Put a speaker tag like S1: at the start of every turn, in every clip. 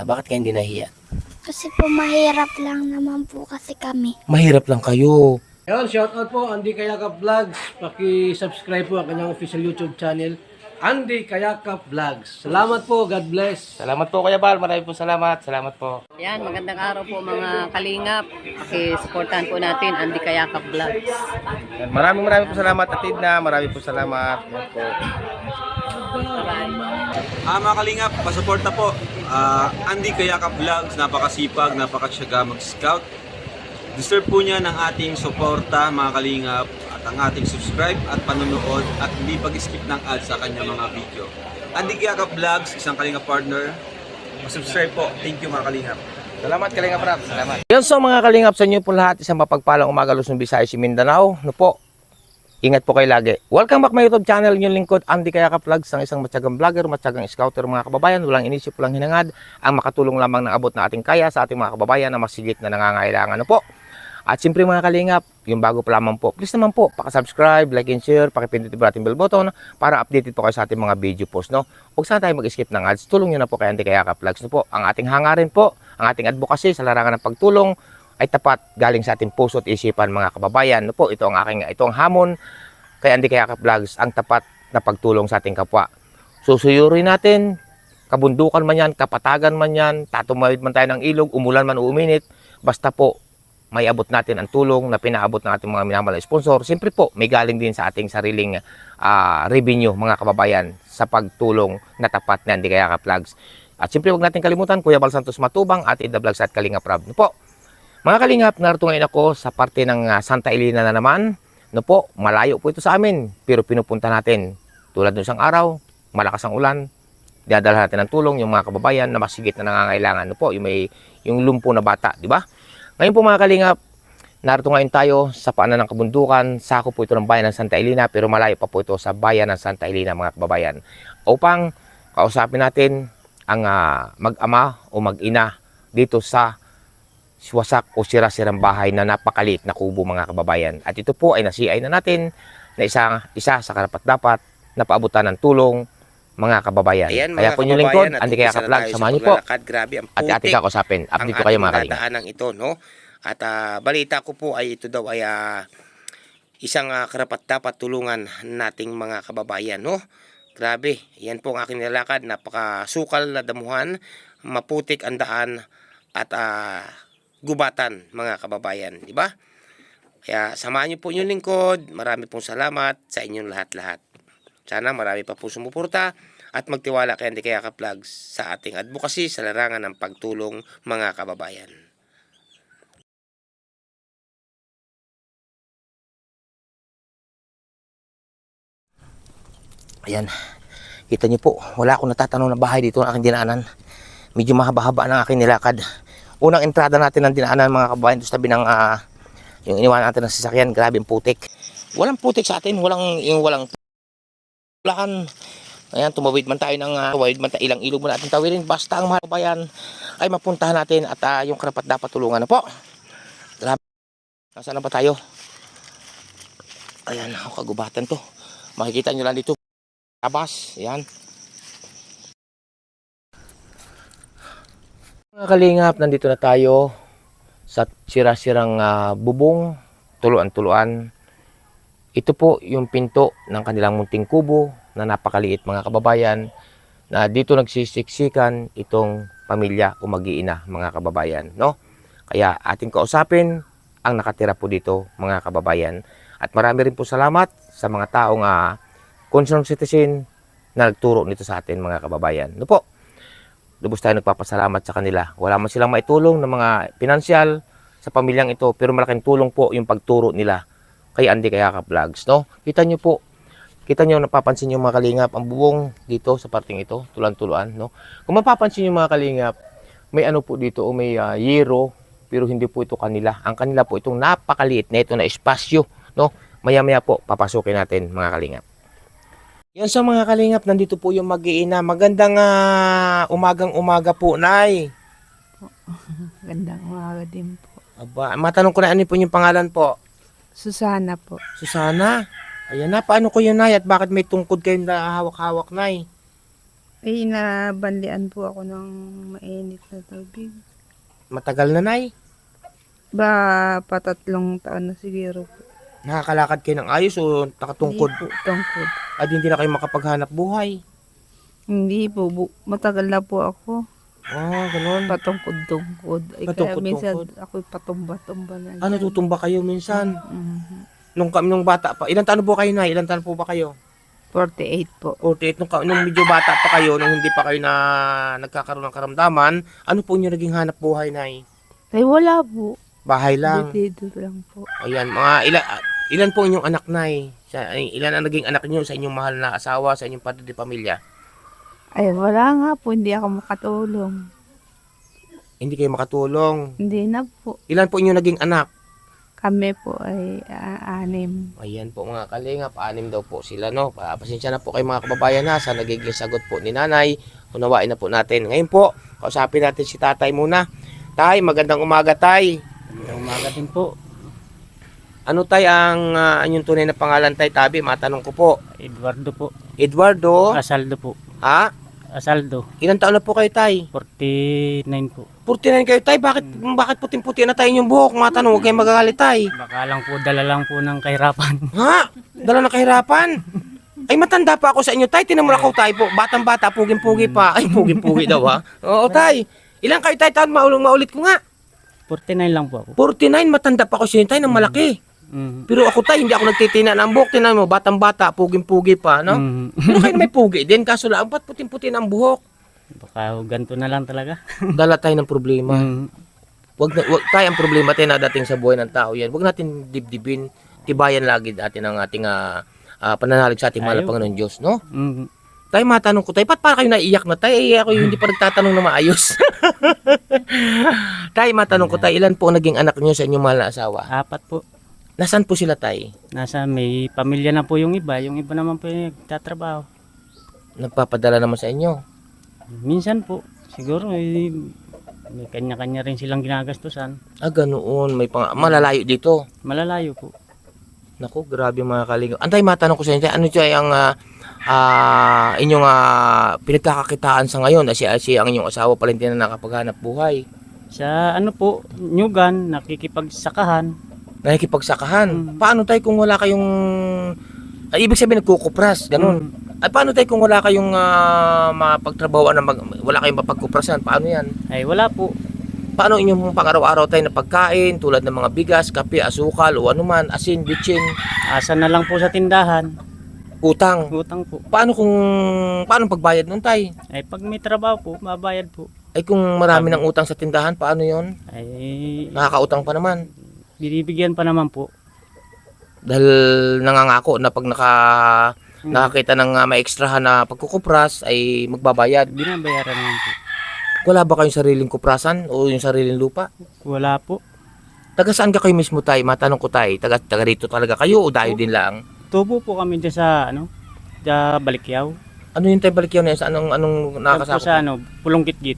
S1: Bakit kayo hindi nahiya?
S2: Kasi po mahirap lang naman po kasi kami.
S1: Mahirap lang kayo.
S3: Ayun, shoutout po, Andy Kayakap Vlogs. Paki-subscribe po ang kanyang official YouTube channel, Andy Kayakap Vlogs. Salamat po, God bless.
S1: Salamat po Kuya Bal, marami po salamat. Salamat po.
S4: Yan, magandang araw po mga kalingap. Paki-supportahan po natin Andy Kayakap Vlogs.
S1: Yan, maraming po salamat Atid na, marami po salamat. Yan po.
S5: Mga kalingap, pasuporta po. Andy Kayakap Vlogs, napakasipag, napakasyaga mag-scout. Deserve po niya ng ating suporta mga kalingap at ang ating subscribe at panonood at hindi pag-skip ng ads sa kanya mga video. Andy Kayakap Vlogs, isang kalingap partner. Subscribe po. Thank you mga kalingap.
S1: Salamat Kalingap Rap, salamat. Yan so mga Kalingap, sa inyo po lahat, isang mapagpalang umaga Luzon, Visayas, Mindanao. No po, ingat po kayo lagi. Welcome back my YouTube channel, yung lingkod Andy Kayakap Vlogs, ang isang matyagang vlogger, matyagang scouter mga kababayan. Walang inisip, walang hinangad, ang makatulong lamang ng abot na ating kaya sa ating mga kababayan na masigit na nangangailangan. No po. At siyempre mga Kalingap, yung bago pa lamang po, please naman po, pakasubscribe, like and share, pakipindot po natin bell button para updated po kayo sa ating mga video post. No? Huwag sana tayo mag-skip ng ads, tulong nyo na po kay Andy Kayakap Vlogs. No po. Ang ating hangarin po, ang ating advocacy sa larangan ng pagtulong ay tapat galing sa ating puso at isipan mga kababayan. No po, ito ang hamon kay Andy Kayakap Vlogs, ang tapat na pagtulong sa ating kapwa. Susuyurin natin, kabundukan man yan, kapatagan man yan, tatumawid man tayo ng ilog, umulan man o uminit, basta po may abot natin ang tulong na pinaabot ng ating mga minamahal na sponsor. Siyempre po, may galing din sa ating sariling revenue mga kababayan sa pagtulong na tapat ni Andy Kayakap Vlogs. At siyempre huwag natin kalimutan, Kuya Bal Santos Matubang at Ida Vlogs at Kalingap Rab. No po, mga Kalingap, narito ngayon ako sa parte ng Santa Elena na naman. No po, malayo po ito sa amin, pero pinupunta natin. Tulad ng isang araw, malakas ang ulan, dinadala natin ng tulong yung mga kababayan na masigit na nangangailangan. No po, yung lumpo na bata, di ba? Ngayon po mga Kalingap, narito ngayon tayo sa paanan ng kabundukan. Sako po ito ng bayan ng Santa Elena, pero malayo pa po ito sa bayan ng Santa Elena mga kababayan. Upang kausapin natin ang mag-ama o mag-ina dito sa wasak o sira-sirang bahay na napakaliit na kubo mga kababayan. At ito po ay nasiay na natin na isa sa karapat-dapat na paabutan ng tulong mga kababayan.
S6: Ayan,
S1: kaya po yung lingkod, Andy Kayakap Vlogs, samahan niyo po.
S6: Grabe, ang
S1: At ating kakusapin. Update ko kayo mga Kalingap.
S6: Ang ito, no? At balita ko po ay ito daw ay isang karapat-dapat tulungan nating mga kababayan, no? Grabe, yan po ang aking nilakad. Napakasukal na damuhan, maputik ang daan at gubatan mga kababayan, di ba? Kaya samahan niyo po yung lingkod. Marami pong salamat sa inyong lahat-lahat. Sana marami pa po sumuporta at magtiwala kay Andy Kayakap Vlogs sa ating advocacy sa larangan ng pagtulong mga kababayan.
S1: Ayan, kita niyo po, wala akong natatanong na bahay dito ng aking dinaanan. Medyo mahaba-haba ng aking nilakad. Unang entrada natin ng dinaanan mga kababayan, doon sa tabi ng yung iniwanan natin ng sasakyan, grabe ang putik. Walang putik sa atin, walang ulan. Ayan, tumawid man tayo ng ilang ilog mo natin tawirin. Basta ang mga kababayan ay mapuntahan natin at yung karapat dapat tulungan na po. Grabe. Nasaan na ba tayo? Ayan, kagubatan to. Makikita nyo lang dito. Labas, ayan. Mga Kalingap, nandito na tayo sa sira-sirang bubong, tuluan-tuluan. Ito po yung pinto ng kanilang munting kubo na napakaliit mga kababayan na dito nagsisiksikan itong pamilya o mag-iina mga kababayan, no? Kaya ating kausapin ang nakatira po dito mga kababayan. At marami rin po salamat sa mga taong concerned citizen na nagturo nito sa atin mga kababayan. No po, lubos tayo nagpapasalamat sa kanila. Wala man silang maitulong ng mga pinansyal sa pamilyang ito, pero malaking tulong po yung pagturo nila kay Andy Kayakap Vlogs, no? Kita nyo po, napapansin nyo mga Kalingap, ang bubong dito sa parting ito, tulan-tuluan, no? Kung mapapansin nyo mga Kalingap, may ano po dito, may yero, pero hindi po ito kanila. Ang kanila po itong napakaliit na ito na espasyo, no? Maya-maya po, papasukin natin mga Kalingap. Yan sa mga Kalingap, nandito po yung mag-iina. Magandang umagang-umaga po, Nay.
S7: Magandang umaga din po.
S1: Aba, matanong ko na ano po yung pangalan po?
S7: Susana po.
S1: Susana? Ayan na, paano ko yun, Nay? At bakit may tungkod kayong hawak-hawak, Nay?
S7: Ay, nabanlian po ako ng mainit na tubig.
S6: Matagal na, Nay.
S7: Patatlong taon na siguro po.
S6: Nakakalakad kayo ng ayos o nakatungkod?
S7: Hindi po, tungkod.
S6: At hindi na kayo makapaghanap buhay.
S7: Hindi po, matagal na po ako.
S6: Ganun.
S7: Patungkod-tungkod. Ay, kaya
S6: Patungkod-tungkod.
S7: minsan ako patumba-tumba na.
S6: Ano, tutumba kayo minsan?
S7: Mhm.
S6: Nung bata pa. Ilan taon po kayo, Nay? Ilan taon po ba kayo?
S7: 48 po.
S6: 48. Nung medyo bata pa kayo, nung hindi pa kayo na nagkakaroon ng karamdaman, ano po yung naging hanap buhay, Nay?
S7: Ay, wala po.
S6: Bahay lang.
S7: Dito lang po.
S6: Ayan, ilan po inyong anak, Nay? Ilan ang naging anak niyo sa inyong mahal na asawa, sa inyong padre de pamilya?
S7: Ay, wala nga po. Hindi ako makatulong.
S6: Hindi kayo makatulong.
S7: Hindi na po.
S6: Ilan po inyong naging anak?
S7: Kami po ay 6.
S6: Ayan po mga kalingap, 6 daw po sila, no? Pasensya na po kayo mga kababayan ha, sa nagiging sagot po ni nanay. Unawain na po natin. Ngayon po, kausapin natin si tatay muna. Tay, magandang umaga, tay.
S8: Magandang umaga din po.
S6: Ano tay ang inyong tunay na pangalan, tay? Tabi, matanong ko po.
S8: Eduardo po.
S6: Eduardo?
S8: Asaldo po.
S6: Ha?
S8: Asaldo.
S6: Ilang taon na po kayo, tay?
S8: 49 po.
S6: 49 kayo, tay. Bakit puting-puti na tayo yung buhok? Matanong, huwag kayong magagalit, tay.
S8: Baka lang po, dala lang po ng kahirapan.
S6: Ha? Dala na kahirapan? Ay, matanda pa ako sa inyo, tay. Tinan mo na ako, tay po. Batang-bata, puging-pugi pa. Ay, puging-pugi daw, ha? Oo, tay. Ilang kayo, tay? Taon, maulit ko nga.
S8: 49 lang po ako.
S6: 49, matanda pa ako sa inyo, tay, ng malaki.
S8: Mhm.
S6: Pero ako, tay, hindi ako nagtitina ng buhok. Tinan mo, batang-bata, puging-pugi pa, no?
S8: Mhm.
S6: Pero kayo may pugi din, kaso lang, ba't puting-puti ng buhok?
S8: Baka ganito na lang talaga.
S6: Dala tayo ng problema.
S8: Mhm.
S6: Wag tayo ang problema tayo na dating sa buhay ng tao yan. Wag natin dibdibin. Tibayan lagi natin ang ating pananalig sa ating mahal na
S8: Ayaw.
S6: Panginoon Diyos, no?
S8: Mhm.
S6: Tayo matanong ko tayo, para kayo naiiyak na tayo? Eh, ako yung hindi pa nagtatanong na maayos. Tayo matanong ko tayo, ilan po ang naging anak niyo sa inyong mahal na asawa?
S8: 4 po.
S6: Nasaan po sila tayo?
S8: Nasa may pamilya na po yung iba. Yung iba naman po yung nagtatrabaho.
S6: Nagpapadala naman sa inyo.
S8: Minsan po. Siguro may kanya-kanya rin silang ginagastusan.
S6: Ganoon. Malalayo dito.
S8: Malalayo po.
S6: Naku, grabe mga kalingap. Antay, matanong ko sa inyo, ano siya ang inyong pinagkakakitaan sa ngayon? Asi ang inyong asawa pala hindi na nakapaghanap buhay.
S8: Sa ano po, Nyugan, nakikipagsakahan.
S6: Nakikipagsakahan. Paano tayo kung wala kayong... ibig sabihin nagkukupras, ganun. Ay, paano tayo kung wala kayong mapagtrabahoan na wala kayong mapagkuprasan? Paano yan?
S8: Ay wala po.
S6: Paano inyong pang-araw-araw tayo na pagkain tulad ng mga bigas, kape, asukal o anuman, asin, bitchin,
S8: Asa na lang po sa tindahan.
S6: utang?
S8: Utang po.
S6: Paano pagbayad nun tay?
S8: Ay pag may trabaho po, mabayad po.
S6: Ay kung marami ng utang sa tindahan, paano yon?
S8: Ay
S6: Nakakautang pa naman.
S8: binibigyan pa naman po.
S6: Dahil nangangako na pag nakakita ng maekstrahan na pagkukupras ay magbabayad.
S8: Binabayaran naman po.
S6: Wala ba kayong sariling kuprasan o yung sariling lupa?
S8: Wala po.
S6: Taga saan ka kayo mismo tay? Matanong ko tay, taga rito talaga kayo o dayo din lang?
S8: Tubo po kami dyan sa sa Balikyaw.
S6: Ano yung tay balik yun? Anong
S8: Tapos
S6: nakakasakop?
S8: sa Pulong Gitgit.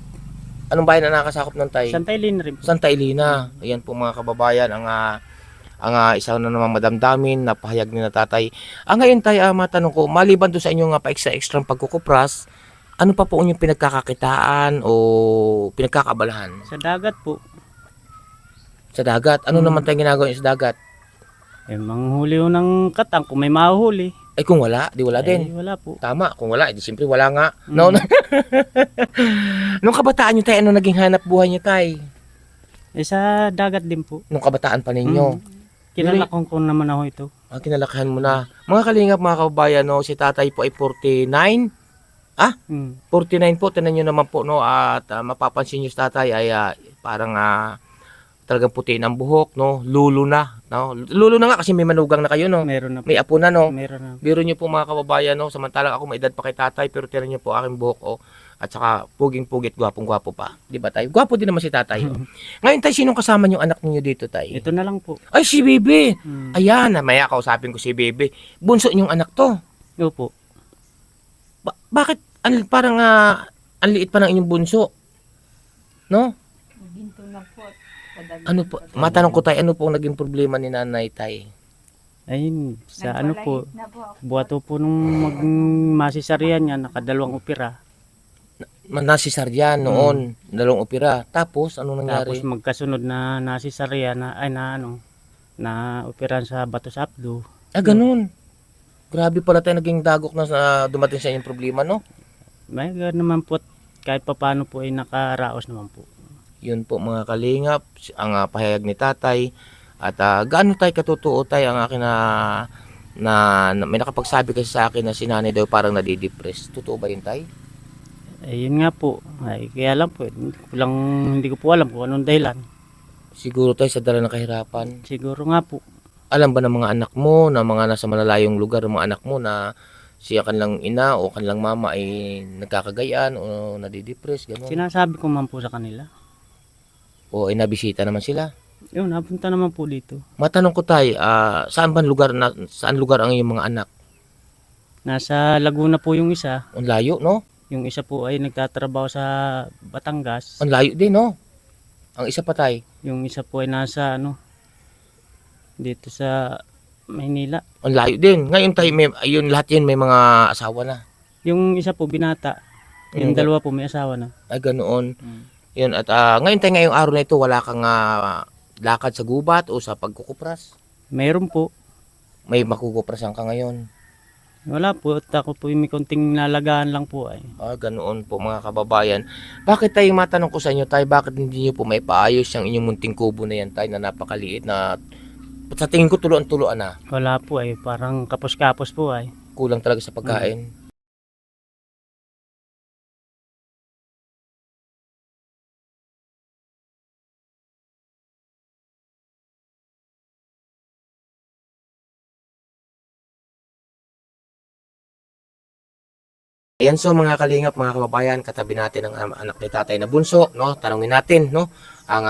S6: Anong bayan na nakakasakop ng tay?
S8: Santay Lin rin po.
S6: Santa Elena. Ayan po mga kababayan, ang isa na namang madamdamin na pahayag ni na tatay. Ngayon tayo, matanong ko, maliban doon sa inyong pa-extra pagkukupras, ano pa po inyong pinagkakakitaan o pinagkakabalahan?
S8: Sa dagat po.
S6: Sa dagat? Ano naman tayo ginagawa niyo sa dagat?
S8: Manghuli ho ng katang kung may mahuli.
S6: Ay kung wala, di wala din.
S8: Ay wala po.
S6: Tama, kung wala, di siyempre wala nga. No? Nung kabataan nyo tayo, ano naging hanap buhay nyo tayo?
S8: Sa dagat din po.
S6: Nung kabataan pa ninyo?
S8: Kinalakon ko naman ako ito.
S6: Kinalakihan mo na. Mga kalingap, mga kababayan, no, si tatay po ay 49. 49 po, tinan nyo naman po, no, at mapapansin nyo si tatay ay parang talagang puti ng buhok, no, lulo na, no, lulo na nga kasi may manugang na kayo, no,
S8: Meron na po.
S6: may apo na, no,
S8: Meron na.
S6: biro nyo po mga kababayan, no, samantalang ako may edad pa kay tatay, pero tinan nyo po aking buhok, oh, at saka puging-pugit, gwapong-gwapo pa, di ba tayo? Gwapo din naman si tatay, oh. Ngayon tayo, sinong kasama yung anak niyo dito tayo?
S8: Ito na lang po.
S6: Ay, si Bebe,
S8: Hmm.
S6: ayan, maya kausapin ko si Bebe, bunso yung anak to.
S8: Opo.
S6: Bakit parang ang liit pa ng inyong bunso? No? Ano po? Matanong ko tayo, ano po ang naging problema ni Nanay Tay?
S8: Ayun, sa ano po, buwato po nung masisaryan niya, nakadalawang opera.
S1: Nasisaryan noon, dalawang opera. Tapos, ano nangyari?
S8: Tapos magkasunod na nasisarya na operan sa Bato Sapdo.
S1: Ganun. Grabe pala tayo naging dagok na sa dumating sa inyong problema, no?
S8: May gano'n naman po at kahit papaano po ay nakaraos naman po.
S1: Yun po mga kalingap, ang pahayag ni tatay. At gaano tayo katotoo tayo ang akin na may nakapagsabi kasi sa akin na si nanay daw parang nadidepress. Totoo ba yun tay?
S8: Yun nga po. Ay, kaya lang po, hindi ko po alam kung anong dahilan.
S1: Siguro tayo sa dala ng kahirapan.
S8: Siguro nga po.
S1: Alam ba ng mga anak mo na mga nasa malalayong lugar ng mga anak mo na siya kanilang ina o kanilang mama ay nagkakagayan o nadidepress, gano'n?
S8: Sinasabi ko man po sa kanila.
S1: O ay nabisita naman sila.
S8: Yun, napunta naman po dito.
S1: Matanong ko tayo, saan lugar ang iyong mga anak?
S8: Nasa Laguna po yung isa.
S1: Ang layo, no?
S8: Yung isa po ay nagtatrabaho sa Batangas.
S1: Ang layo din, no? Ang isa pa tay.
S8: Yung isa po ay nasa dito sa Maynila.
S1: Ang layo din. Ngayon tayo, yun, lahat yun may mga asawa na.
S8: Yung isa po binata. Yung dalawa po may asawa na.
S1: Ay, ganoon. Yun, at ngayon tayo ngayong araw na ito, wala kang lakad sa gubat o sa pagkukupras.
S8: Mayroon po.
S1: May makukuprasan ka ngayon.
S8: Wala po. At ako po may konting nalagaan lang po ay.
S1: Ganoon po mga kababayan. Bakit tayo matanong ko sa inyo tayo, bakit hindi nyo po may paayos yung inyong munting kubo na yan tayo na napakaliit na sa tingin ko tuloan-tuloan na.
S8: Wala po ay. Parang kapos-kapos po ay.
S1: Kulang talaga sa pagkain. Ayan, so mga kalingap, mga kababayan, katabi natin ang anak ni tatay na bunso, no? Tanungin natin, no? Ang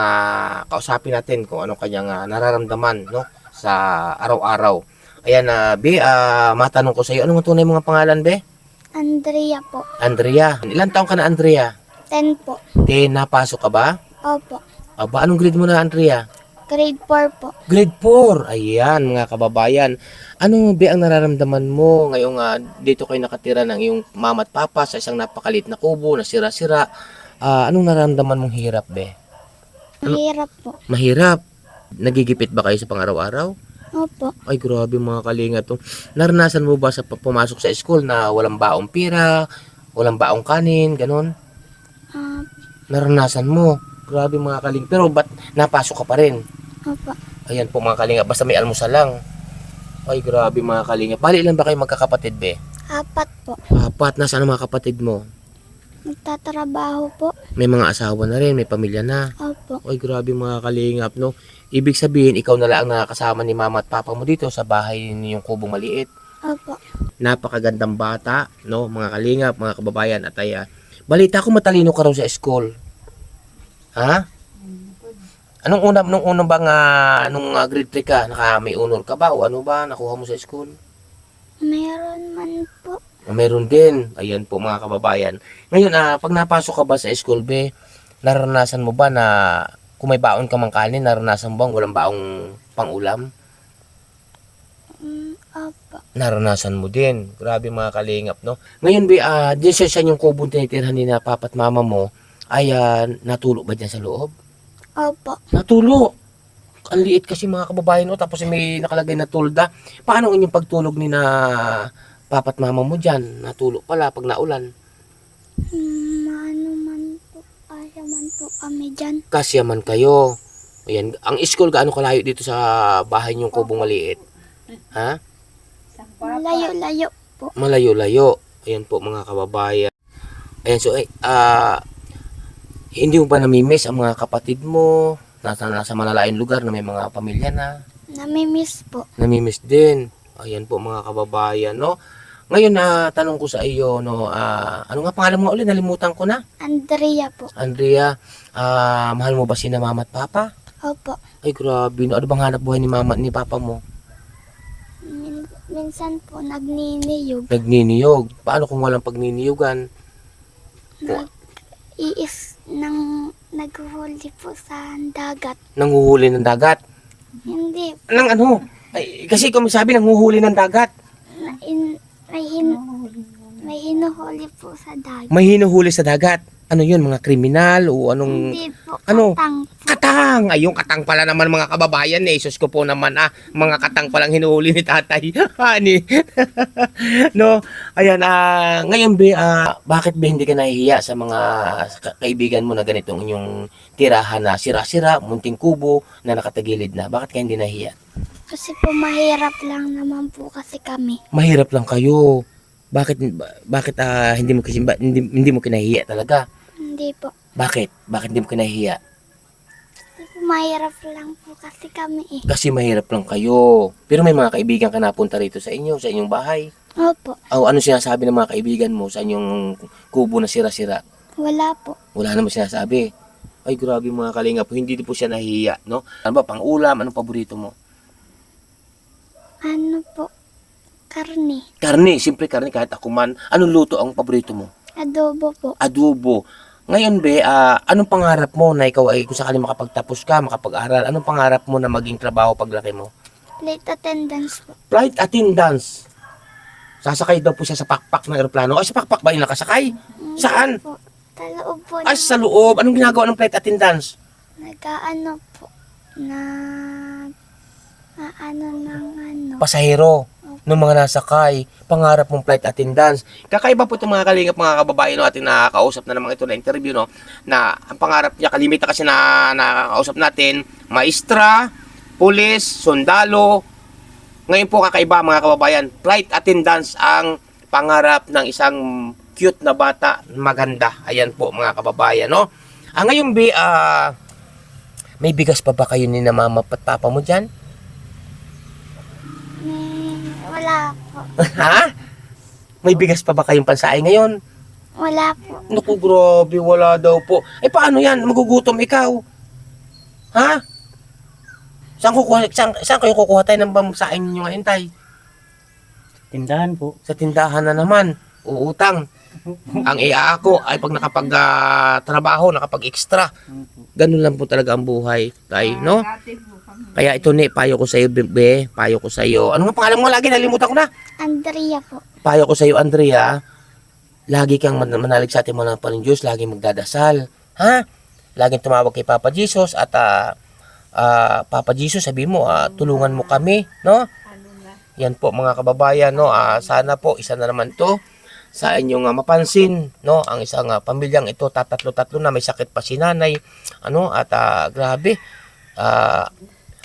S1: kausapin natin kung ano kanyang nararamdaman, no? Sa araw-araw. Ayan, Be, matanong ko sa iyo, anong tunay mga pangalan, Be?
S2: Andrea po.
S1: Andrea. Ilan taong ka na, Andrea?
S2: 10 po.
S1: Napasok ka ba?
S2: Opo.
S1: Aba, anong grade mo na, Andrea?
S2: Grade 4 po.
S1: Grade 4. Ayan, mga kababayan. Ano ba ang nararamdaman mo ngayong dito kayo nakatira ng iyong mama at papa sa isang napakalit na kubo na sira-sira? Anong nararamdaman mong hirap, Be?
S2: Mahirap po.
S1: Mahirap. Nagigipit ba kayo sa pang-araw-araw?
S2: Opo.
S1: Ay, grabe mga kalingap. Naranasan mo ba sa pumasok sa school na walang baong pira, walang baong kanin, ganon? Naranasan mo. Grabe mga kalingap. Pero ba't napasok ka pa rin?
S2: Opo.
S1: Ayan po mga kalingap. Basta may almusal lang. Ay, grabe mga kalingap. Bali, ilan ba kayo magkakapatid, Be?
S2: 4 po.
S1: 4. Nasaan ang mga kapatid mo?
S2: Nagtatrabaho po.
S1: May mga asawa na rin, may pamilya na.
S2: Opo.
S1: Ay, grabe mga kalingap, no? Ibig sabihin, ikaw na lang ang nakakasama ni mama at papa mo dito sa bahay niyong kubong maliit.
S2: Opo.
S1: Napakagandang bata, no? Mga kalingap, mga kababayan. At balita ko matalino ka raw sa school. Ha? Nung unang bang, grade 3 ka, may honor ka ba? O ano ba, nakuha mo sa school?
S2: Meron man po.
S1: Meron din. Ayan po mga kababayan. Ngayon, pag napasok ka ba sa school, Be, naranasan mo ba na kung may baon ka mang kanin, naranasan mo bang walang baong pang-ulam?
S2: Opo.
S1: Naranasan mo din. Grabe mga kalingap, no? Ngayon, Be, dyan sa yung kubong tinitirhan ni na papa at mama mo, ay natulog ba dyan sa loob?
S2: Opo.
S1: Natulo. Ang liit kasi mga kababayan, no? Tapos may nakalagay na tulda. Paano ang inyong pagtulog ni na papa't mama mo dyan? Natulog pala pag naulan.
S2: Ano man po. Kaya man po kami dyan.
S1: Kasyaman kayo. Ayan. Ang school, gaano kalayo dito sa bahay niyong kubong maliit? Ha?
S2: Malayo-layo po.
S1: Malayo-layo. Ayan po mga kababayan. Ayan, so, hindi mo ba namimiss ang mga kapatid mo? Nasa malalayong lugar na may mga pamilya na.
S2: Namimiss po.
S1: Namimiss din. Ayan po mga kababayan, no? Ngayon tanong ko sa iyo, no, ano nga pangalan mo ulit? Nalimutan ko na.
S2: Andrea po.
S1: Andrea, mahal mo ba sina mama at papa?
S2: Opo.
S1: Ay, grabe. No? Ano bang hanap buhay ni mama at ni papa mo?
S2: Minsan po nagniniyog.
S1: Nagniniyog. Paano kung walang pagniniyugan?
S2: Naghuli po sa dagat.
S1: Nanghuhuli ng dagat?
S2: Hindi.
S1: Nang ano? Ay, kasi kung sabi nanghuhuli ng dagat.
S2: May hinuhuli po sa dagat.
S6: May hinuhuli sa dagat. Ano yun, mga kriminal o anong...
S2: Hindi po,
S6: ano?
S2: katang po.
S6: Katang! Ay, yung katang pala naman mga kababayan eh. Sus ko po naman mga katang palang hinuhuli ni tatay. Hani. No? Ayan, ngayon be, bakit be hindi ka nahihiya sa mga kaibigan mo na ganitong inyong tirahan na sira-sira, munting kubo na nakatagilid na? Bakit ka hindi nahihiya?
S2: Kasi po mahirap lang naman po kasi kami.
S6: Mahirap lang kayo. Bakit hindi mo hindi mo kinahihiya talaga?
S2: Hindi po.
S6: Bakit? Bakit hindi mo kinahihiya?
S2: Kasi po mahirap lang po kasi kami eh.
S6: Kasi mahirap lang kayo. Pero may mga kaibigan ka napunta rito sa inyong bahay.
S2: Opo.
S6: O ano sinasabi ng mga kaibigan mo sa inyong kubo na sira-sira?
S2: Wala po.
S6: Wala naman sinasabi. Ay, grabe mga kalingap. Hindi po siya nahihiya, no? Ano ba, pang ulam? Anong paborito mo?
S2: Ano po? Karne.
S6: Karne. Siyempre karne kahit ako man. Anong luto ang paborito mo?
S2: Adobo po.
S6: Adobo. Ngayon, be, anong pangarap mo na ikaw ay kung sakali makapagtapos ka, makapag-aral, anong pangarap mo na maging trabaho paglaki mo?
S2: Flight attendance po.
S6: Flight attendance. Sasakay daw po siya sa pakpak ng eroplano. Ay, sa pakpak ba yung nakasakay? Saan?
S2: Po. Taloob po.
S6: Ay, sa loob. Anong ginagawa ng flight attendance?
S2: Nag-ano po. Ano.
S6: Pasahero ng mga nasakay. Pangarap mong flight attendance. Kakaiba po itong mga kalingap, mga kababayan, no, ating nakakausap na naman ito na interview, no, na ang pangarap niya, kalimita kasi na nakakausap natin, maestra, pulis, sundalo. Ngayon po kakaiba mga kababayan, flight attendance ang pangarap ng isang cute na bata, maganda. Ayan po mga kababayan, no. Ngayon be, may bigas pa ba kayo ni na mama at papa mo dyan?
S2: Wala po.
S6: Ha? May bigas pa ba kayong pansaing ngayon?
S2: Wala po.
S6: Naku, grabe, wala daw po. Eh, paano yan? Magugutom ikaw. Ha? Saan kayo kukuha tayo ng pamsaing ninyo ngayon, tay?
S8: Tindahan po.
S6: Sa tindahan na naman. Uutang. Ang iya ako ay pag nakapag-trabaho, nakapag-extra. Ganun lang po talaga ang buhay, tay, no? Kaya ito ni, payo ko sa iyo, be. Payo ko sa iyo. Ano nga pangalan mo? Lagi nalimutan ko na.
S2: Andrea po.
S6: Payo ko sa iyo, Andrea. Lagi kang manalig sa ating mga ng Diyos, lagi magdadasal. Ha? Laging tumawag kay Papa Jesus at Papa Jesus, sabi mo, tulungan mo kami, no? Yan po mga kababayan, no? Sana po isa na naman to sa inyong mapansin, no? Ang isang pamilyang ito, tatatlo-tatlo na, may sakit pa si nanay, ano? At grabe.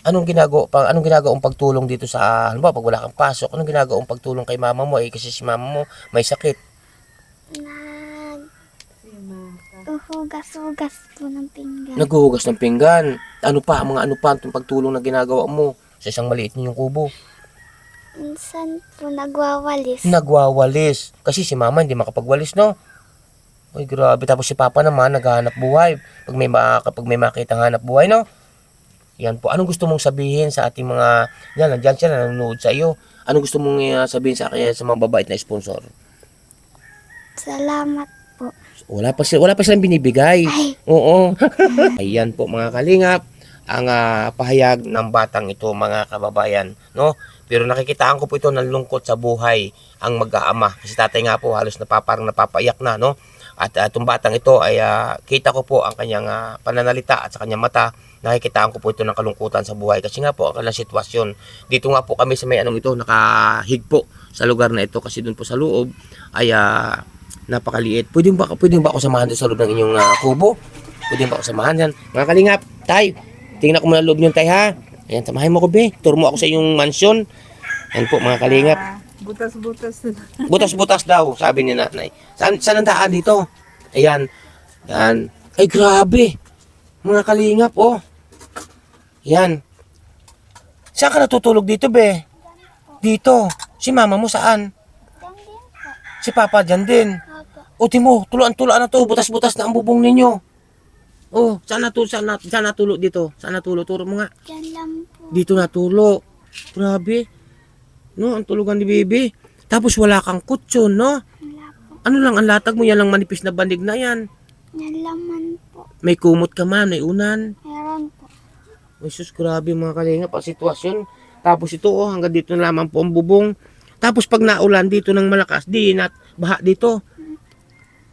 S6: Anong ginagawang pagtulong dito sa ano ba pag wala kang pasok? Anong ginagawang pagtulong kay mama mo kasi si mama mo may sakit?
S2: Naghuhugas-hugas po ng pinggan.
S6: Naghuhugas ng pinggan. Ano pa itong pagtulong na ginagawa mo sa isang maliit ninyong kubo?
S2: Minsan po nagwawalis.
S6: Nagwawalis. Kasi si mama hindi makapagwalis, no? Ay, grabe. Tapos si papa naman naghahanap buhay. Kapag may makitang hanap buhay, no? Yan po. Anong gusto mong sabihin sa ating mga, nandiyan siya, nanonood sa iyo. Anong gusto mong sabihin sa mga babait na sponsor?
S2: Salamat po.
S6: Wala pa silang binibigay.
S2: Ay.
S6: Oo. Ayan po mga kalingap, ang pahayag ng batang ito mga kababayan, no? Pero nakikitaan ko po ito ng lungkot sa buhay ang mag-aama. Kasi tatay nga po halos parang napapaiyak na, no? At itong batang ito ay kita ko po ang kanyang pananalita at sa kanyang mata. Nakikitaan ko po ito ng kalungkutan sa buhay. Kasi nga po ang kanilang sitwasyon. Dito nga po kami sa may ito, nakahigpo sa lugar na ito. Kasi doon po sa loob ay napakaliit. Pwede ba ako samahan doon sa loob ng inyong kubo? Pwede ba ako samahan yan? Mga kalingap, tay, tingnan ko muna loob niyon, tay, ha? Ayan, samahin mo ko, be. Tour mo ako sa inyong mansion. Ayan po, mga kalingap.
S7: Butas-butas.
S6: Butas-butas daw, sabi ni nanay. Saan ang daan dito? Ayan. Yan. Ay, grabe. Mga kalingap, oh. Yan. Saan ka natutulog dito, be? Dito. Si mama mo saan?
S2: Diyan din po.
S6: Si papa dyan din.
S2: Opo.
S6: O, timo, tulaan na to. Butas-butas na ang bubong ninyo. Oh, saan natulog dito? Saan natulog? Turo mo nga.
S2: Diyan lang po.
S6: Dito natulog. Grabe. No, ang tulugan ni baby. Tapos wala kang kutsyon, no?
S2: Wala po.
S6: Ano lang ang latag mo? Yan lang manipis na bandig na yan.
S2: Yan laman po.
S6: May kumot ka man, may unan.
S2: Meron po.
S6: Ay, sus, grabe mga kalingap ang sitwasyon. Tapos ito, hanggang dito na lamang po ang bubong. Tapos pag naulan dito ng malakas, baha dito.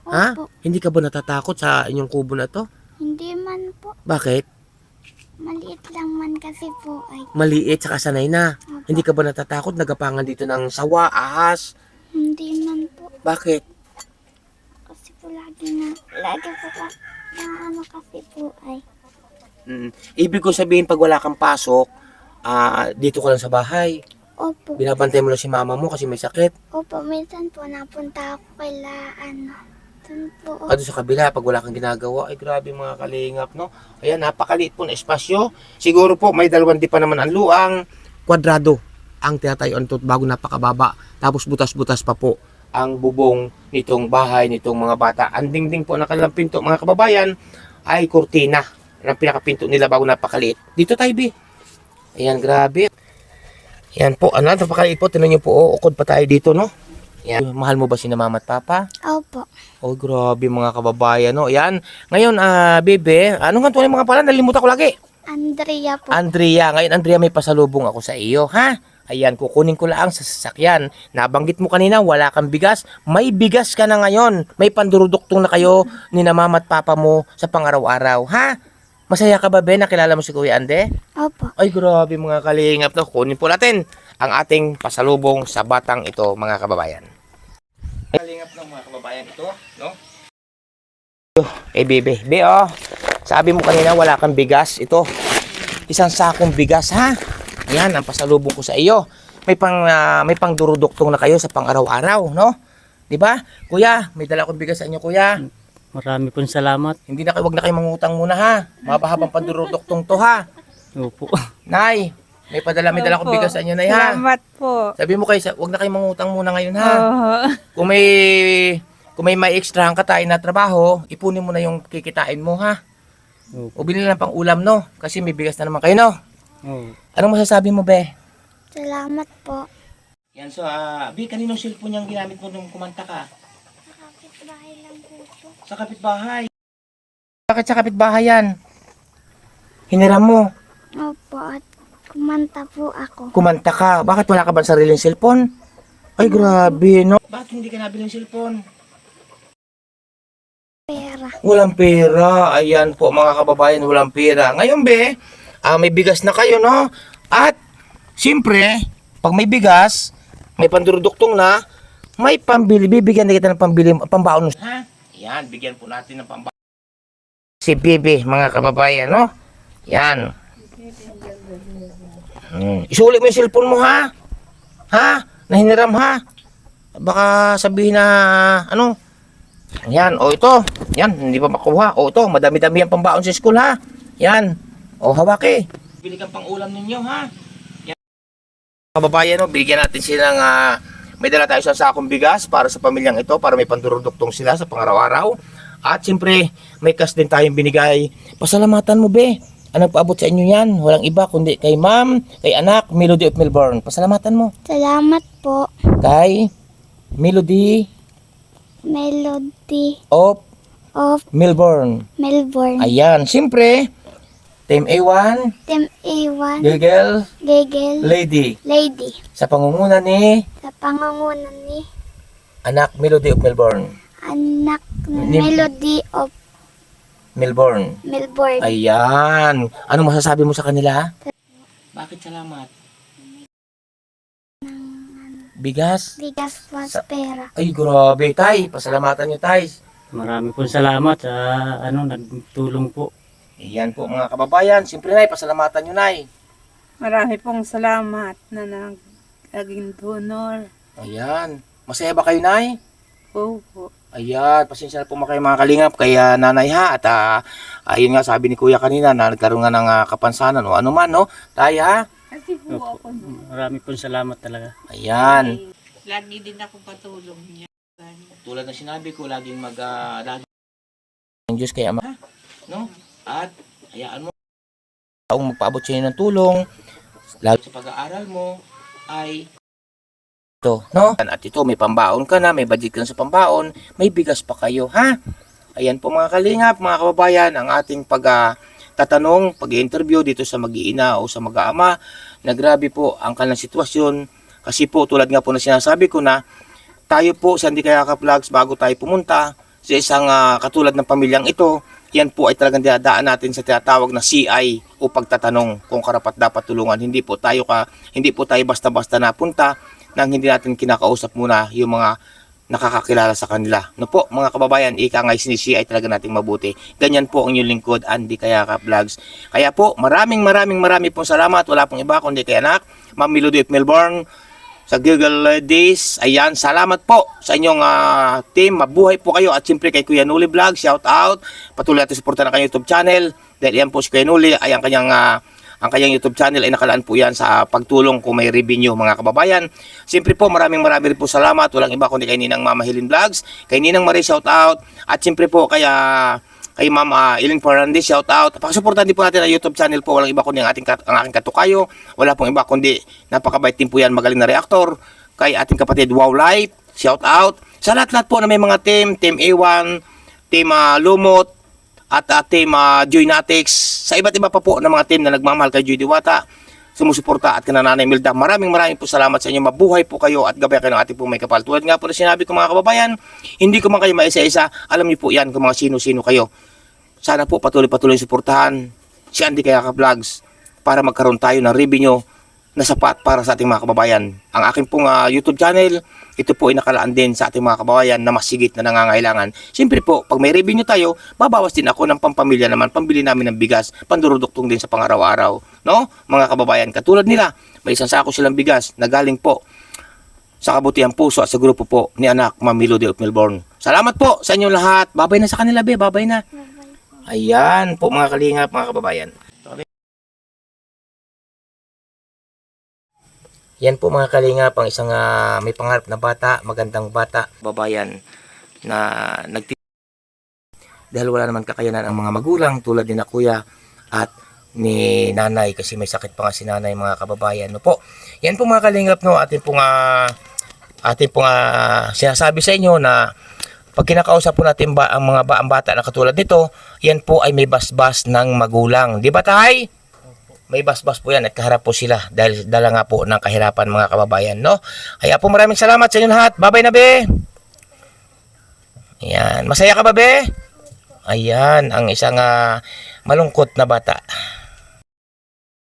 S6: Ha?
S2: Opo.
S6: Hindi ka ba natatakot sa inyong kubo na to?
S2: Hindi man po.
S6: Bakit?
S2: Maliit lang man kasi po ay.
S6: Maliit saka sanay na.
S2: Opo.
S6: Hindi ka ba natatakot nagapangan dito ng sawa, ahas?
S2: Hindi man po.
S6: Bakit?
S2: Kasi po lagi po na ano kasi po ay.
S6: Ibig ko sabihin pag wala kang pasok, dito ka lang sa bahay.
S2: Opo.
S6: Binabantay mo lang si mama mo kasi may sakit.
S2: Opo, minsan po napunta ako kay ano. Dun po.
S6: Doon sa kabila, pag wala kang ginagawa, ay grabe mga kalingap, no? Ayan, napakaliit po na espasyo. Siguro po, may 2 di pa naman ang luang. Kwadrado ang tinatayuan ito bago napakababa. Tapos butas-butas pa po ang bubong nitong bahay, nitong mga bata. Ang dingding po ng kanilang pinto, mga kababayan, ay kurtina. Ang pinakapinto nila bago napakaliit. Dito tayo, Bi. Ayan, grabe. Ayan po, napakaliit po. Tinan niyo po, ukod pa tayo dito, no? Ayan. Mahal mo ba si mama at papa?
S2: Opo.
S6: Oh, grabe mga kababayan, no? Yan. Ngayon, bebe, ano nga tunay mga pala? Nalimutan ko lagi.
S2: Andrea po.
S6: Andrea. Ngayon, Andrea, may pasalubong ako sa iyo, ha? Ayan, kukunin ko lang sa sasakyan. Nabanggit mo kanina, wala kang bigas. May bigas ka na ngayon. May panduruduktong na kayo ni na mama at papa mo sa pang-araw-araw, ha? Masaya ka ba, Ben? Nakilala mo si Kuya Ande?
S2: Opo.
S6: Ay, grabe mga kalingap, no? Kunin po natin ang ating pasalubong sa batang ito, mga kababayan. Kalingap ng mga kababayan ito, no? Bebe, sabi mo kanina wala kang bigas. Ito, isang sakong bigas, ha? Yan ang pasalubong ko sa iyo. May pang duruduktong na kayo sa pang-araw-araw, no? 'Di ba? Kuya, may dala akong bigas sa inyo, kuya.
S8: Marami pong salamat.
S6: Hindi na wag na kayo mangutang muna, ha? Mabahabang panduruduktong to, ha?
S8: Opo.
S6: Nay, may dala akong bigas sa inyo, Nay, ha?
S7: Salamat po.
S6: Sabi mo kayo, wag na kayo mangutang muna ngayon, ha?
S7: Oo.
S6: Kung may extra ka tayo na trabaho, ipunin mo na yung kikitain mo, ha? O bilhin lang pang ulam, no? Kasi may bigas na naman kayo, no?
S8: Oo.
S6: Anong masasabi mo, be?
S2: Salamat po.
S6: Yan, so, Bi, kaninong cellphone yung ginamit mo nung kumanta ka?
S2: Kapitbahay lang po ito.
S6: Sa kapitbahay. Bakit sa kapitbahay yan? Hiniram mo.
S2: Opo, at kumanta po ako.
S6: Kumanta ka. Bakit wala ka ba sariling cellphone? Ay, grabe, no? Bakit hindi ka nabili ng cellphone?
S2: Pera.
S6: Walang pera. Ayan po, mga kababayan, walang pera. Ngayon, be, may bigas na kayo, no? At, siyempre, pag may bigas, may panduruduktong na, may pambili. Bibigyan na kita ng pambili, pambaon. Ha? Yan, bigyan po natin ng pambaon. Si Bibi, mga kababayan, no? Yan. Isulit mo yung cellphone mo, ha? Ha? Nahiniram, ha? Baka sabihin na, ano? Yan, o ito. Yan, hindi pa makuha. O ito, madami-dami ang pambaon sa school, ha? Yan. O, hawaki. Bili kang pang-ulam ninyo, ha? Yan. Kababayan, no? Bigyan natin silang, may dala tayo sa sakong bigas para sa pamilyang ito, para may panduruduktong sila sa pang-araw-araw. At siyempre, may cash din tayong binigay. Pasalamatan mo, be. Anong paabot sa inyo yan? Walang iba kundi kay ma'am, kay anak, Melody of Melbourne. Pasalamatan mo.
S2: Salamat po.
S6: Kay Melody
S2: of
S6: of Melbourne.
S2: Melbourne.
S6: Ayan, siyempre, Team A1,
S2: Team A1,
S6: Giggle,
S2: Giggle,
S6: Lady.
S2: Lady.
S6: Sa pangunguna ni
S2: Sa pangangunan ni
S6: anak Melody of Melbourne.
S2: anak
S6: Ni-
S2: Melody of
S6: Melbourne.
S2: Melbourne.
S6: Ayan. Ano masasabi mo sa kanila? Bakit salamat? Bigas?
S2: Bigas plus pera.
S6: Ay, grabe, tay. Pasalamatan nyo, tay.
S8: Marami pong salamat sa nagtulong po.
S6: Ayan po, mga kababayan. Siyempre, nay, pasalamatan nyo, nay.
S7: Marami pong salamat na naging donor.
S6: Ayan. Masaya ba kayo, nay?
S7: Opo.
S6: Ayan, pasensya na po kayo mga kalingap kaya nanay, ha, at ayun nga sabi ni kuya kanina na nagkaroon nga ng kapansanan o ano man, no, tayo, ha.
S8: Opo. Marami pong salamat talaga.
S6: Ayan,
S9: Lagi din ako patulong niya.
S6: tulad na sinabi ko, laging lagi ng Diyos kay Ama, no, at hayaan mo taong magpaabot sa inyo ng tulong lalo sa pag-aaral mo ay ito, no? At ito, may pambaon ka na, may budget ka na sa pambaon, may bigas pa kayo, ha? Ayan po mga kalingap, mga kababayan, ang ating tatanong, pag-interview dito sa mag-iina o sa mag-aama, na grabe po ang kanilang sitwasyon. Kasi po, tulad nga po na sinasabi ko na, tayo po sa Hindi Kaya Ka Vlogs, bago tayo pumunta sa isang katulad ng pamilyang ito, yan po ay talagang dinadaan natin sa tinatawag na CI o pagtatanong kung karapat dapat tulungan. Hindi po tayo basta-basta napunta nang hindi natin kinakausap muna yung mga nakakakilala sa kanila. No po, mga kababayan, ika nga sinisi ay talaga nating mabuti. Ganyan po ang inyong lingkod, Andy Kaya Ka Vlogs. Kaya po, maraming pong salamat. Wala pong iba kundi kay anak, Ma'am Melody of Melbourne, sa Google Ladies. Ayan, salamat po sa inyong team. Mabuhay po kayo. At siyempre kay Kuya Nuli Vlog, shout out. Patuloy natin supportan ang kanyang YouTube channel. Dahil yan po si Kuya Nuli ay ang kanyang YouTube channel ay nakalaan po yan sa pagtulong kung may revenue, mga kababayan. Siyempre po, maraming rin po salamat. Walang iba kundi kay Ninang Mama Helen Vlogs, kay Ninang Marie, shout out. At siyempre po kay Ma'am Iling Fernandez, shout out. Pakisuportahan din po natin ang YouTube channel po. Walang iba kundi ang aking katukayo. Wala pong iba kundi napakabait din po yan, magaling na reactor. Kay ating kapatid Wow Life, shout out. Sa lahat-lahat po na may mga Team A1, Team Lumot, at Team Joy Natix, sa iba't iba pa po ng mga team na nagmamahal kay Joy Diwata, sumusuporta at kina Nanay Milda. Maraming po salamat sa inyo. Mabuhay po kayo at gabay kayo ng ating pong may kapal. Tulad nga po na sinabi ko, mga kababayan, hindi ko man kayo maisa-isa. Alam niyo po yan kung mga sino-sino kayo. Sana po patuloy suportahan si Andy Kaya Ka Vlogs para magkaroon tayo ng revenue na sapat para sa ating mga kababayan. Ang aking pong YouTube channel, ito po ay nakalaan din sa ating mga kababayan na masigit na nangangailangan. Siyempre po, pag may revenue tayo, babawas din ako ng pampamilya naman, pambili namin ng bigas, panduruduktong din sa pangaraw-araw. No? Mga kababayan, katulad nila, may isang sako silang bigas na galing po sa kabutihang puso at sa grupo po ni anak, Ma'am Melody of Melbourne. Salamat po sa inyong lahat. Babay na sa kanila, be. Babay na. Ayan po, mga kalingap, mga kababayan. Yan po, mga kalingap, ang isang may pangarap na bata, magandang bata, babayan na dahil wala naman kakayanan ang mga magulang tulad ni na kuya at ni nanay, kasi may sakit pa nga si nanay, mga kababayan. No po. Yan po, mga kalingap, no, ating pong sinasabi sa inyo na pag kinakausap po natin ang bata na katulad nito, yan po ay may basbas ng magulang. Di ba, tay? May basbas po yan at kaharap po sila dahil dala nga po ng kahirapan, mga kababayan, no? Kaya po maraming salamat sa inyo lahat. Babay na, be. Ayan. Masaya ka ba, be? Ayan, ang isang malungkot na bata.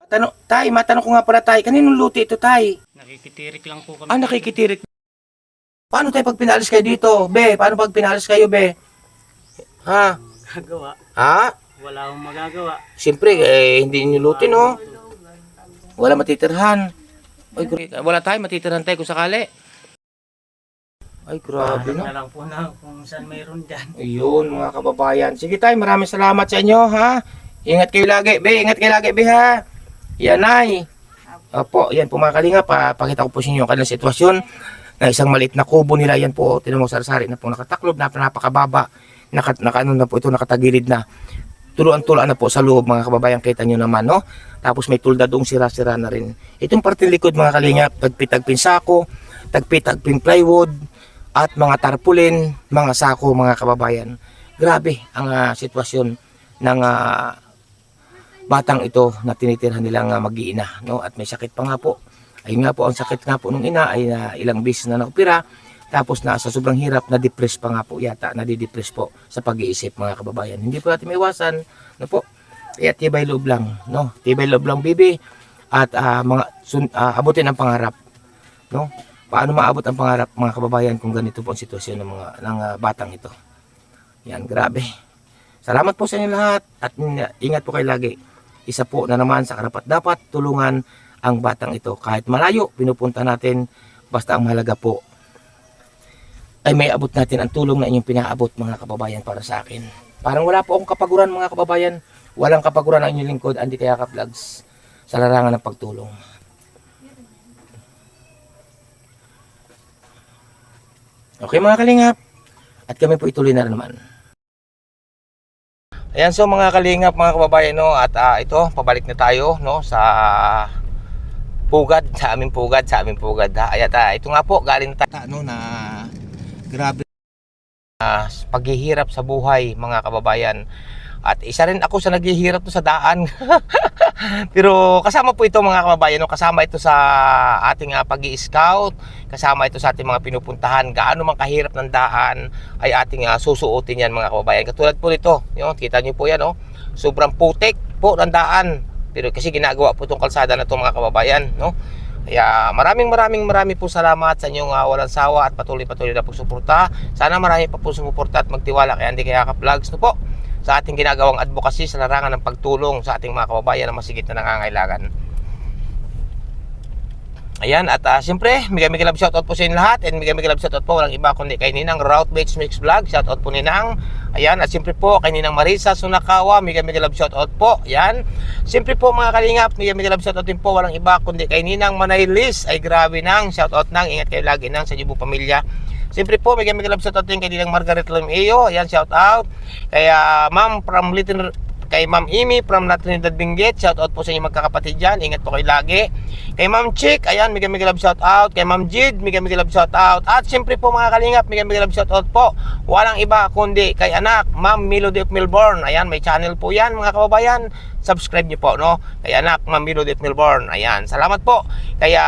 S6: Matanong ko nga pala, tay. Kaninong luti ito, tay?
S8: Nakikitirik lang po kami.
S6: Nakikitirik. Paano tayo pag pinalis kayo dito, be? Paano pag pinalis kayo, be? Ha?
S8: Gagawa.
S6: Ha?
S8: Wala akong magagawa.
S6: Siyempre, hindi nyo lutin, no? Wala matitirhan. Ay, wala tayo, matitirhan tayo kung sakali. Ay, grabe, no?
S8: Na lang po na kung saan mayroon dyan.
S6: Ayun, mga kababayan. Sige tayo, maraming salamat sa inyo, ha? Ingat kayo lagi, be. Ingat kayo lagi, be, ha? Yan, ay. Opo, yan po, mga kalinga. Pakita ko po sa inyo ang kanilang sitwasyon na isang maliit na kubo nila. Yan po, tinan mo, sari-sari na po nakataklob, napakababa. Ano na po ito, nakatagilid na. Tuluan-tuluan na po sa loob, mga kababayan, kita nyo naman, no? Tapos may tulda doong sira-sira na rin. Itong parte likod, mga kalingap, tagpitagpin sako, tagpitagpin plywood, at mga tarpaulin, mga sako, mga kababayan. Grabe ang sitwasyon ng batang ito na tinitirhan nilang mag-iina, no? At may sakit pa nga po. Ayun nga po, ang sakit nga po nung ina ay ilang beses na naopera. Tapos na sa sobrang hirap, na-depress pa nga po yata, nadidepress po sa pag-iisip, mga kababayan. Hindi po natin maiwasan, no po. Kaya tibay loob lang, no? Tibay loob lang, bibi. At abutin ang pangarap, no? Paano maabot ang pangarap, mga kababayan, kung ganito po ang sitwasyon ng batang ito. Yan, grabe. Salamat po sa inyo lahat at ingat po kayo lagi. Isa po na naman sa karapat-dapat tulungan ang batang ito. Kahit malayo, pinupunta natin, basta ang mahalaga po ay may abot natin ang tulong na inyong pinaabot, mga kababayan, para sa akin. Parang wala po akong kapaguran, mga kababayan. Walang kapaguran ang inyong lingkod, Andy Kaya Ka Vlogs, sa larangan ng pagtulong. Okay, mga kalingap. At kami po ituloy na rin naman. Ayan, so mga kalingap, mga kababayan, no, at ito, pabalik na tayo, no, sa aming pugad. Ito nga po, galing na tayo, no, na grabe paghihirap sa buhay, mga kababayan.
S1: At isa rin ako sa naghihirap to sa daan. Pero kasama po ito mga kababayan, no? Kasama ito sa ating pag-i-scout, kasama ito sa ating mga pinupuntahan. Gaano man kahirap ng daan ay ating susuotin yan mga kababayan. Katulad po nito, no? Kita nyo po yan, no? Sobrang putik po ng daan. Pero kasi ginagawa po itong kalsada na ito mga kababayan, no? Kaya maraming po salamat sa inyong walang sawa at patuloy na pagsuporta. Sana marami pa po sumuporta at magtiwala kay Andy Kayakap Vlogs, no po, sa ating ginagawang advocacy sa larangan ng pagtulong sa ating mga kababayan na masigit na nangangailangan. Ayan, at siyempre, mega love shoutout po sa inyo lahat. And mega love shoutout po, walang iba kundi kay Ninang Route Mix Vlog. Shoutout po Ninang. Ayan, at siyempre po kay Ninang Marisa Sunakawa, mega love shoutout po. Ayan, siyempre po mga kalingap, mega love shoutout din po, walang iba kundi kay Ninang Manaylis. Ay grabe nang, shoutout nang, ingat kayo lagi nang sa Jibu pamilya. Siyempre po, mega love shoutout din kay Ninang Margaret Lameo. Ayan, shoutout. Kaya Ma'am from Little, kay Ma'am Imi from Trinidad Benguet, shoutout po sa inyo magkakapatid dyan, ingat po kayo lagi. Kay Ma'am Chick, ayan, mega love shoutout. Kay Ma'am Jid, mega love shoutout. At siyempre po mga kalingap, mega love shoutout po, walang iba kundi kay anak, Ma'am Melody of Melbourne. Ayan, may channel po yan mga kababayan, subscribe nyo po, no? Kay anak, Ma'am Melody of Melbourne. Ayan, salamat po. Kaya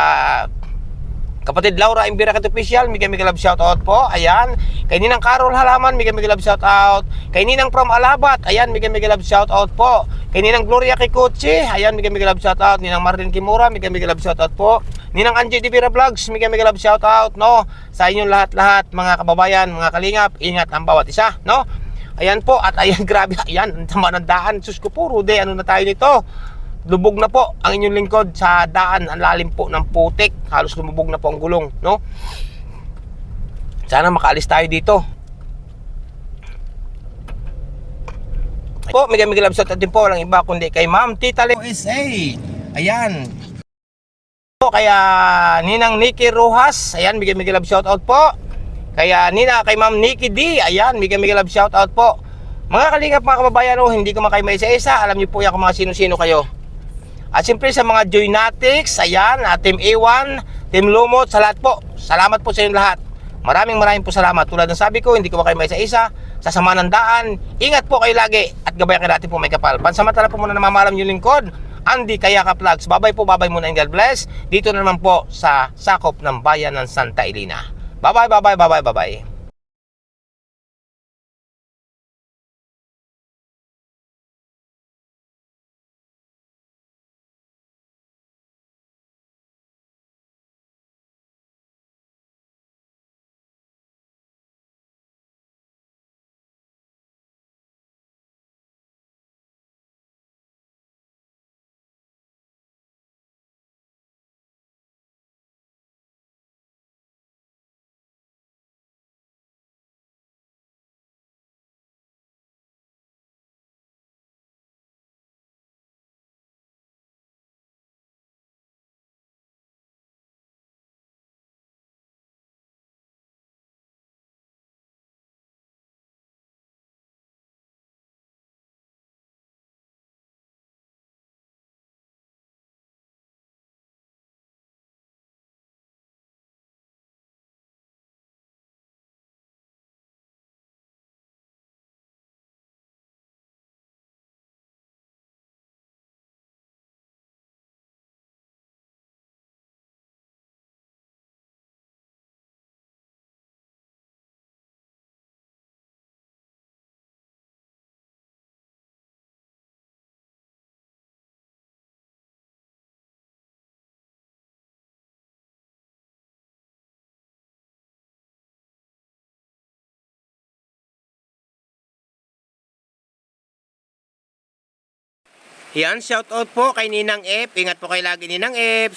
S1: kapatid Laura Imbirakat Official, mega love shoutout po. Ayan, kay Ninang Carol Halaman, mega love shoutout. Kay Ninang from Alabat, ayan, mega love shoutout po. Kay Ninang Gloria Kikuchi, ayan, mega love shoutout. Ninang Marlene Kimura, mega love shoutout po. Ninang Angie Divira Vlogs, mega love shoutout, no? Sa inyong lahat-lahat mga kababayan, mga kalingap, ingat ang bawat isa, no? Ayan po, at ayan, grabe, ayan, ang tama ng daan. Sus ko po, Rude, ano na tayo nito? Lubog na po ang inyong lingkod sa daan, ang lalim po ng putik, halos lumubog na po ang gulong, no? Sana makaalis tayo dito. Po, mega love shoutout din po, walang iba kundi kay Ma'am Tita USA. Ayan. Po, kaya Ninang Nikki Rojas, ayan, mega love shoutout po. Kaya kay Ma'am Nikki D, ayan, mega love shoutout po. Mga kalingap, mga kababayan, hindi ko makay isa-isa, alam niyo po yan kung mga sino-sino kayo. At siyempre sa mga Joynatics, ayan, Team A1, Team Lumot, sa lahat po. Salamat po sa inyo lahat. Maraming po salamat. Tulad ng sabi ko, hindi ko kayo may isa-isa. Sa sama ng daan, ingat po kayo lagi. At gabayan kayo natin po may kapal. Pansamantala po muna namamalam yung lingkod, Andy Kayakap Vlogs. Babay po, babay muna and God bless. Dito na naman po sa sakop ng bayan ng Santa Elena. Bye-bye. Yan, shoutout po kay Ninang F. Ingat po kayo lagi, Ninang F.